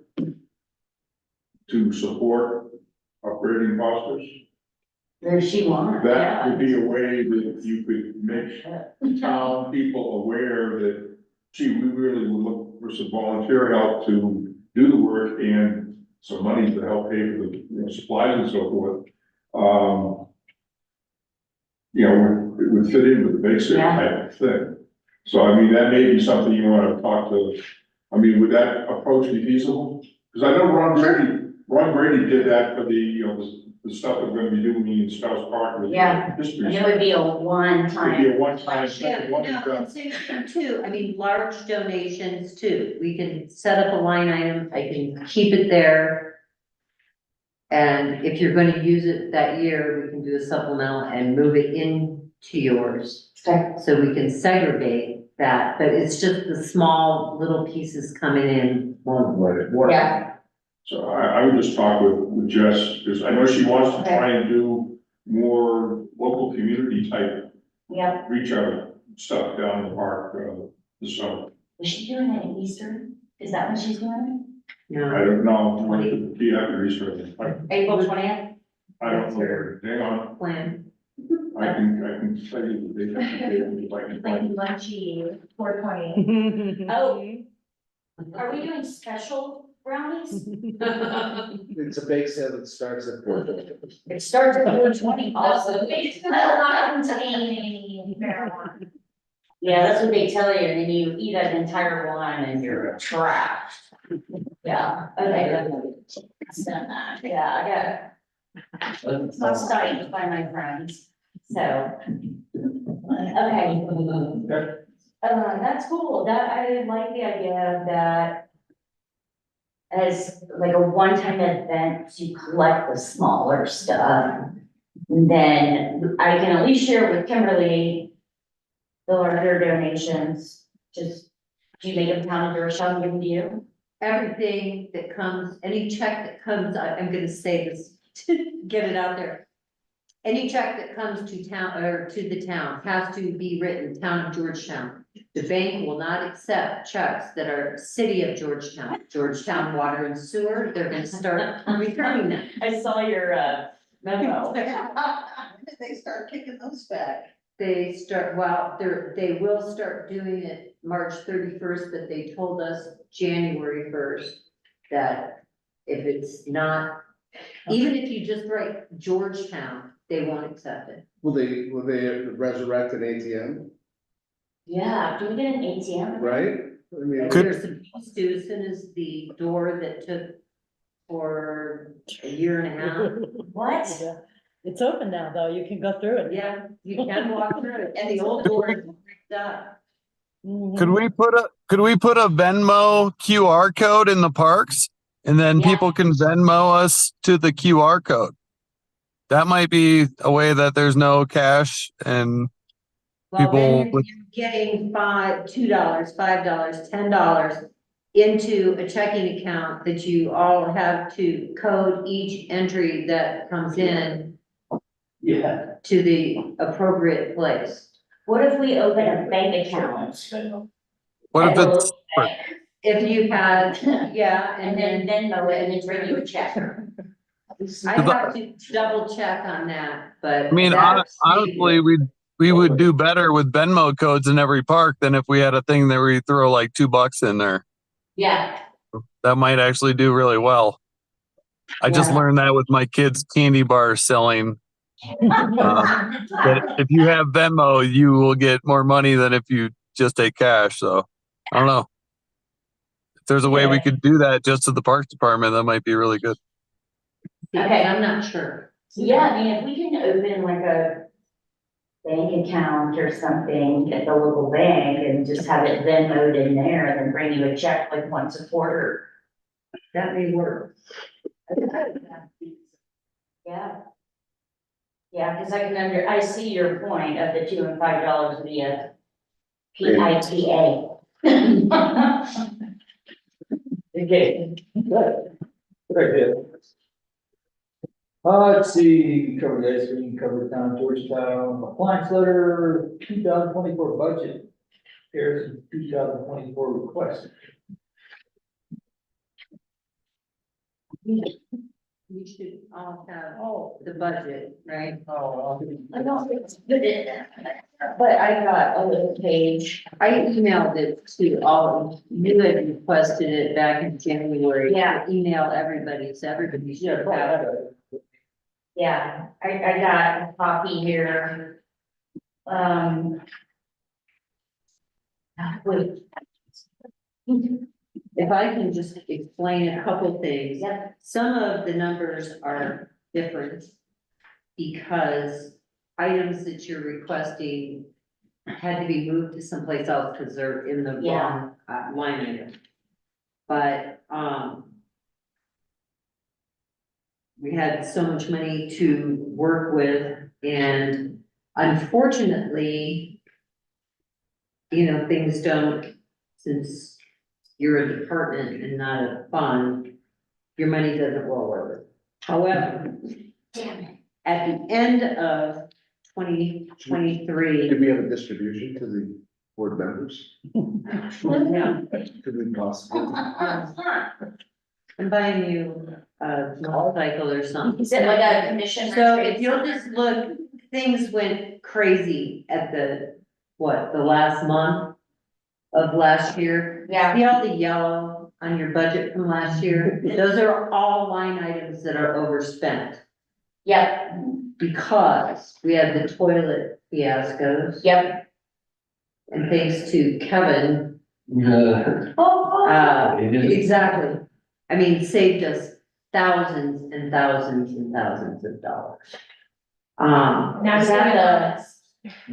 to support upgrading Foster's? There she wants, That yeah. would be a way that you could make town people aware that, gee, we really would look for some volunteer help to do the work and some money to help pay for the, you know, supplies and so forth. You know, it would fit in with the bake sale Yeah. type of thing. So I mean, that may be something you wanna talk to, I mean, would that approach be feasible? Cause I know Ron Brady did that for the, you know, the stuff that we're gonna be doing in Strauss Park with Yeah. history. And it would be a It'd be one-time, a one-time yeah, thing, no, one and done. and same thing too, I mean, large donations too, we can set up a line item, I can keep it there. And if you're gonna use it that year, we can do a supplemental and move it into yours. Okay. So we can segregate that, but it's just the small little pieces coming in. yeah, So I would just talk with Jess, because I know she wants to try and do more local community type yeah. reach out stuff down in the park, this summer. Is she doing it in Easter? Is that when she's doing I No, don't know, when the after Easter, it? April 20th? I don't know, hang on, plan. I can tell you the date, if I can find it. Lunchy, 420. Oh. Are we doing special brownies? It's a bake sale that starts at 4:30. It starts at 4:20 also. It's not containing any marijuana. Yeah, that's what they tell you, and then you eat an entire one and you're trashed. Yeah, okay, that's done that, yeah, I got it. I'm starting by my friends, so. Okay, That's cool, that, I like the idea of that. As like a one-time event to collect the smaller stuff. Then I can at least share with Kimberly the larger donations, just, do you make a pound of Georgetown and give them to you? Everything that comes, any check that comes, I'm gonna say this, to get it out there. Any check that comes to town, or to the town, has to be written, Town of Georgetown. The bank will not accept checks that are City of Georgetown, Georgetown Water and Sewer, they're gonna start returning them. I saw your memo. They start kicking those back. They start, well, they will start doing it March 31st, but they told us January 1st. That if it's not, even if you just write Georgetown, they won't accept it. Will they resurrect an ATM, Yeah, do we get an ATM? right? I mean, There's some, Susan is the door that took for a year and a half. What? It's open now, though, you can go through it. Yeah, you can walk through it, and the old door is bricked up. Mhm. Could we put a Venmo QR code in the parks? And then Yeah. people can Venmo us to the QR code. That might be a way that there's no cash and Well, then People you're getting $2, $5, $10 into a checking account that you all have to code each entry that comes in Yeah. to the appropriate place. What if we open a bank account? what at if the it's, local bank, If you had, yeah, And then Venmo it and then bring you a check. I have to double check on that, but. I mean, that's- honestly, we would do better with Venmo codes in every park than if we had a thing that we throw like $2 in there. Yeah, That might actually do really well. I just Yeah. learned that with my kids' candy bar selling. That if you have Venmo, you will get more money than if you just take cash. So I don't know. If there's a way we Yeah. could do that just to the parks department, that might be really good. Okay. I'm not sure. yeah, I mean, if we can open like a bank account or something at the local bank and just have it Venmoed in there and then bring you a check like once a quarter. That may work. Yeah. Yeah, because I see your point of the $2 and $5 via PITA. Okay. Good. Good idea. Let's see, cover the ice cream, cover the town of Georgetown, appliance letter, 2024 budget. Here's 2024 request. We should all have, the budget, right? I don't think it's good, but I got a little page. I emailed it to all, you had requested it back in January. Yeah. Email everybody, so everybody should have. Yeah, I got a copy here. Wait. If I can just explain a couple things. Yep. Some of the numbers are different because items that you're requesting had to be moved to someplace else because they're in the wrong line item. But, we had so much money to work with, and unfortunately, things don't, since you're a department and not a fund, your money doesn't roll over. However, Damn it. at the end of 2023, Did we have a distribution to the board members? yeah, Could we possibly? I'm buying you a motorcycle or something. Is it like a commission? So if you'll just look, things went crazy at the last month of last year. Yeah, See all the yellow on your budget from last year? Those are all line items that are overspent. yep, Because we had the toilet fiascos, yep. and thanks to Kevin, Oh, exactly. I mean, saved us thousands and thousands and thousands of dollars. now is it's that got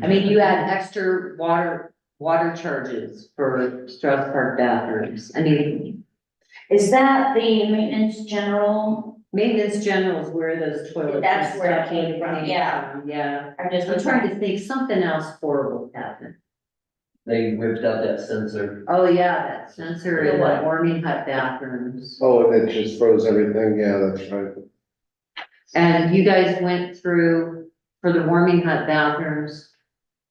I mean, you had extra water water charges for Strauss Park bathrooms. I mean, Is that the maintenance general? maintenance general is where those toilets. and That's where it stuff came from, yeah. Yeah, I'm just I'm trying to think, something else horrible happened. They ripped out that sensor. Oh, yeah, that sensor in The what? the warming hut bathrooms. Oh, and it just froze everything, yeah, that's right. And you guys went through, for the warming hut bathrooms,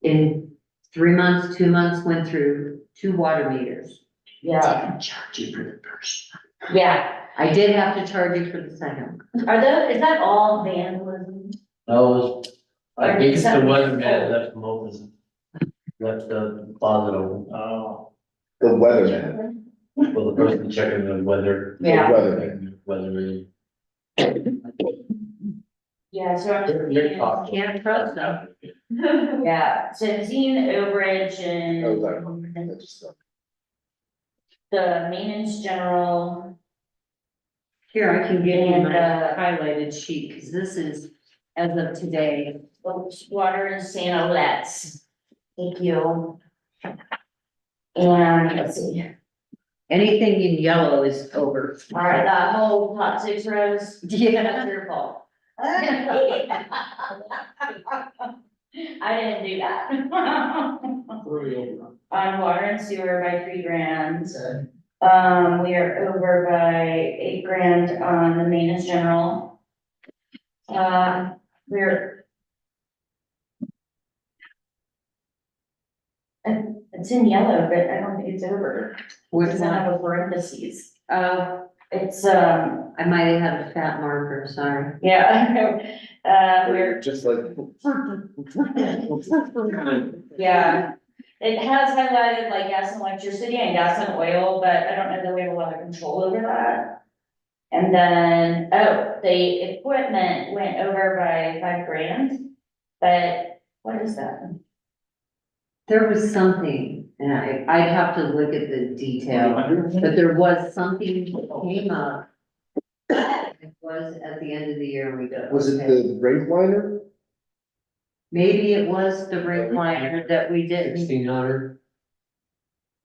in 3 months, 2 months, went through 2 water meters. Yeah, Didn't charge you for the first. yeah. I did have to charge you for the second. Are those, is that all vandalism? Those, I Or think it's the something- weatherman left them open. Left the closet open. Oh. The weatherman, Well, the person checking the weather. the Yeah. weatherman. Weather. Yeah, so I'm just You're thinking, talking. Can't trust them. yeah, so Zine overage Oh, that and one, I just thought. the maintenance general. Here, I can give you And, my highlighted sheet, because this is, as of today, Water and sand outlets. Thank you. And let's see, anything in yellow is over. all right, that whole top 6 rows, Yeah. that's your fault. I didn't do that. Where are we over? On water and sewer by $3,000. Okay. We are over by $8,000 on the maintenance general. We're. It's in yellow, but I don't think it's over. Which Doesn't one? have a parentheses. It's, I might have had a fat marker, sorry. yeah, we're, Just like. yeah. It has highlighted like gas and electricity and gas and oil, but I don't know that we have a lot of control over that. And then, oh, the equipment went over by $5,000, but what is that? There was something, and I'd have to look at the detail, but there was something that came up. It was at the end of the year, we go. Was it okay. the brake liner? Maybe it was the ring liner that we didn't, 1600.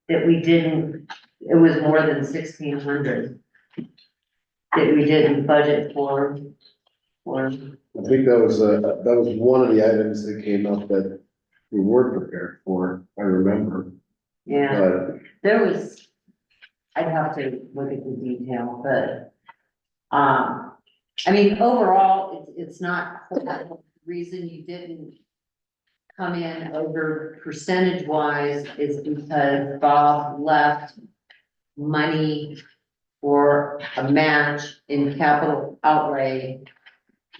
it was more than 1,600. That we didn't budget for. I think that was one of the items that came up that we weren't prepared for, I remember. Yeah, But there was, I'd have to look at the detail, but, I mean, overall, it's not the reason you didn't come in over percentage wise is because Bob left money for a match in capital outlay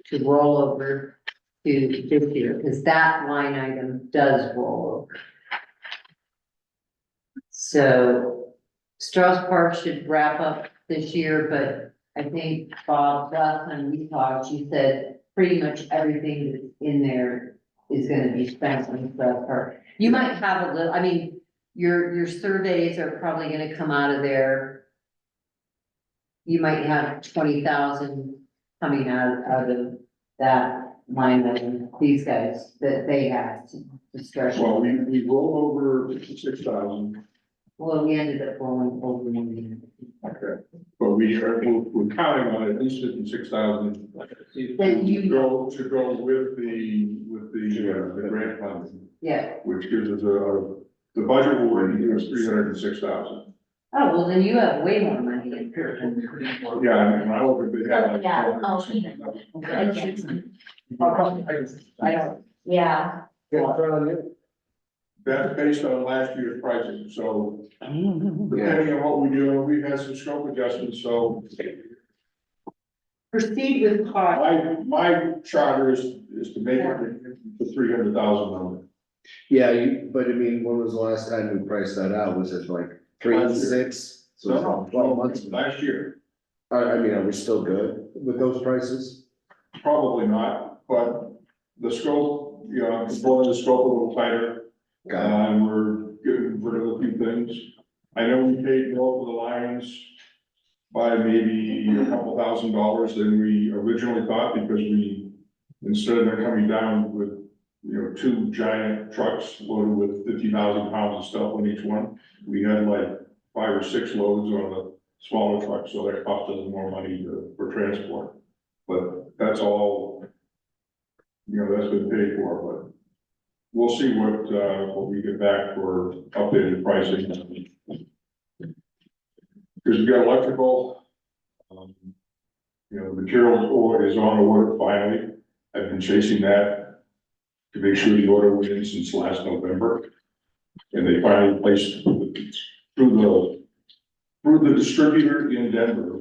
to roll over to this year, because that line item does roll over. So Strauss Park should wrap up this year, but I think Bob, last time we talked, you said pretty much everything that's in there is gonna be spent on Strauss Park. You might have a little, I mean, your surveys are probably gonna come out of there. You might have 20,000 coming out of that line item, these guys, that they had to start. Well, we roll over 6,000, Well, we ended up rolling over $1 okay, but we're counting on at least 56,000. That you- To go with the grant funding, Yeah, which gives us the budget will already give us 306,000. oh, well, then you have way more money in here. Yeah, and I hope if they have like. Yeah, oh, I don't, Yeah, That's based on last year's pricing, so depending on what we do, we've had some scope adjustments, so proceed with caution. my charter is to make it the 300,000 number. yeah, but I mean, when was the last time we priced that out? Was it like 3 and 6? So it's about 12 months. Last year, I mean, are we still good with those prices? probably not, but the scope, you know, controlling the scope a little tighter. And we're getting rid of a few things. I know we paid more for the Lions by maybe a couple $1,000s than we originally thought, because instead of them coming down with 2 giant trucks loaded with 50,000 pounds of stuff on each one. We had like 5 or 6 loads on the smaller truck, so that cost us more money for transport. But that's all, that's been paid for, but we'll see what we get back for updated pricing. Because we got electrical, the material is on order finally. I've been chasing that to make sure the order was in since last November. And they finally placed through the distributor in Denver,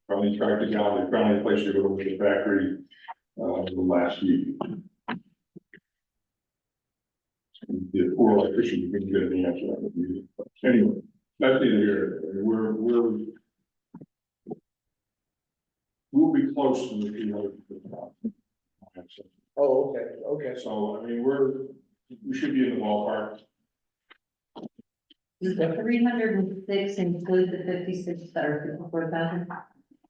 finally tracked it down, they finally placed it over to the factory, the last week. The poor electrician couldn't get any answer out of it. Anyway, that's neither here. We'll be close to the 300. Oh, okay. So, I mean, we should be in the ballpark. Does the 306 include the 56 or 54,000?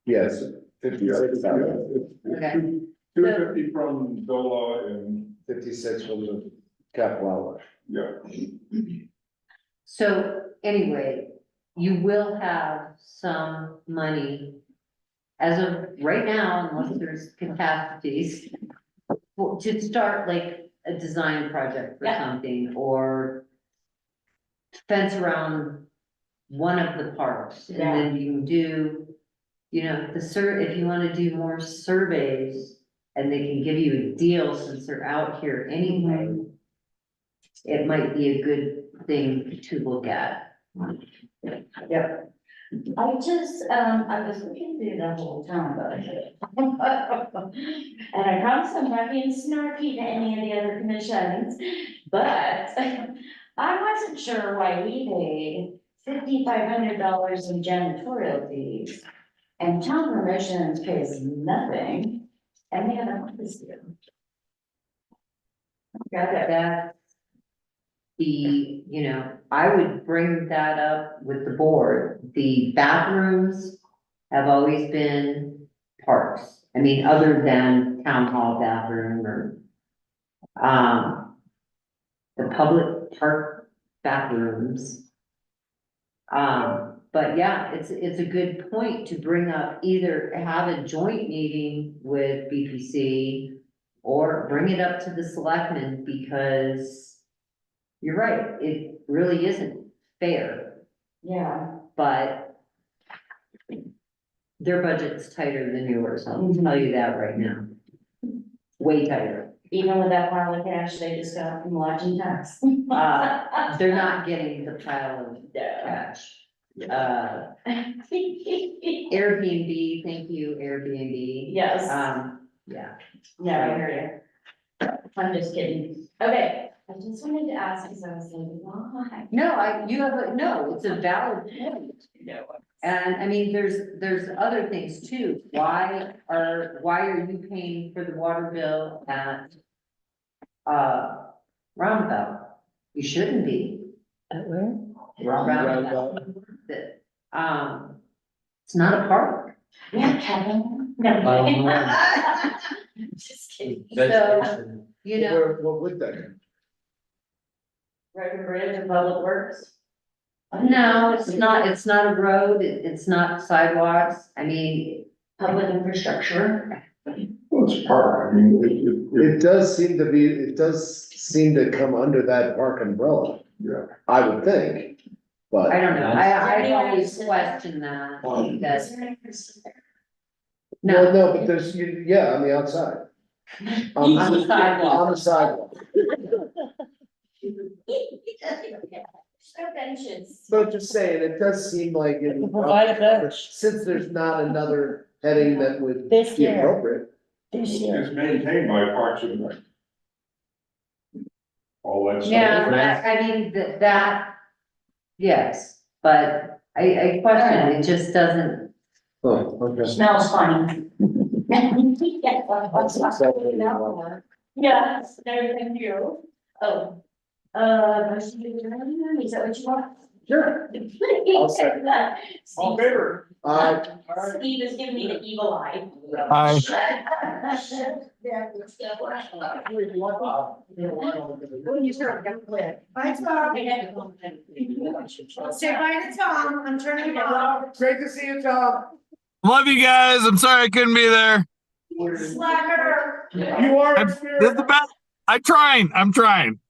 Yes, 56,000, Okay. 250 from DOLA and, 56 from the capital outlay. yeah. So anyway, you will have some money as of right now, unless there's catastrophes, to start like a design project for something or fence around one of the parks. And then you can do, if you want to do more surveys and they can give you a deal since they're out here anyway, it might be a good thing to look at. I was looking through the whole town budget. And I promise I'm not being snarky to any of the other commissions, but I wasn't sure why we paid $5,500 in janitorial fees. And town promotions pays nothing, and we have an office here. Got it. That's I would bring that up with the board. The bathrooms have always been parks. I mean, other than town hall bathroom or, the public park bathrooms. But yeah, it's a good point to bring up, either have a joint meeting with BPC or bring it up to the selectmen, because you're right, it really isn't fair, Yeah. but their budget's tighter than yours, I'll tell you that right now. Way tighter. Even with that pile of cash they just got from lodging tax. They're not getting the pile of cash. Airbnb, thank you, Airbnb. Yes. Yeah. No, I hear you. I'm just kidding. Okay, I just wanted to ask, because I was like, why? No, it's a valid point. No. And I mean, there's other things too. Why are you paying for the water bill at Roundabout? You shouldn't be. At where? Roundabout. It's not a park. Yeah, Kevin. No. Just kidding. So, What would that? Road and Bridge and Public Works. no, it's not a road. It's not sidewalks. I mean, Public infrastructure. Well, it's park, I mean, It does seem to come under that park umbrella, yeah. I would think, but. I don't know. I Anyone always sit question that. Is Because, there any person there? Well, no, no, but there's, on the outside. on the sidewalk. On the sidewalk, No benches. but I'm just saying, it does seem like it. You can provide a bench. Since there's not another heading that would This be year. appropriate. This year. It's maintained by Parks and Rec. All that stuff. Yeah, I mean, that, yes, but I question, it just doesn't, Oh, okay. Smells funny. That's exactly what I want. Yes, no, thank you. Oh, motion to adjourn, is that what you want? Sure. I'll second that. All in favor? Steve is giving me the evil eye. Aye. Bye, Tom. Say bye to Tom. I'm turning it off. Great to see you, Tom. Love you guys. I'm sorry I couldn't be there. Slacker. You are. This is the best. I'm trying.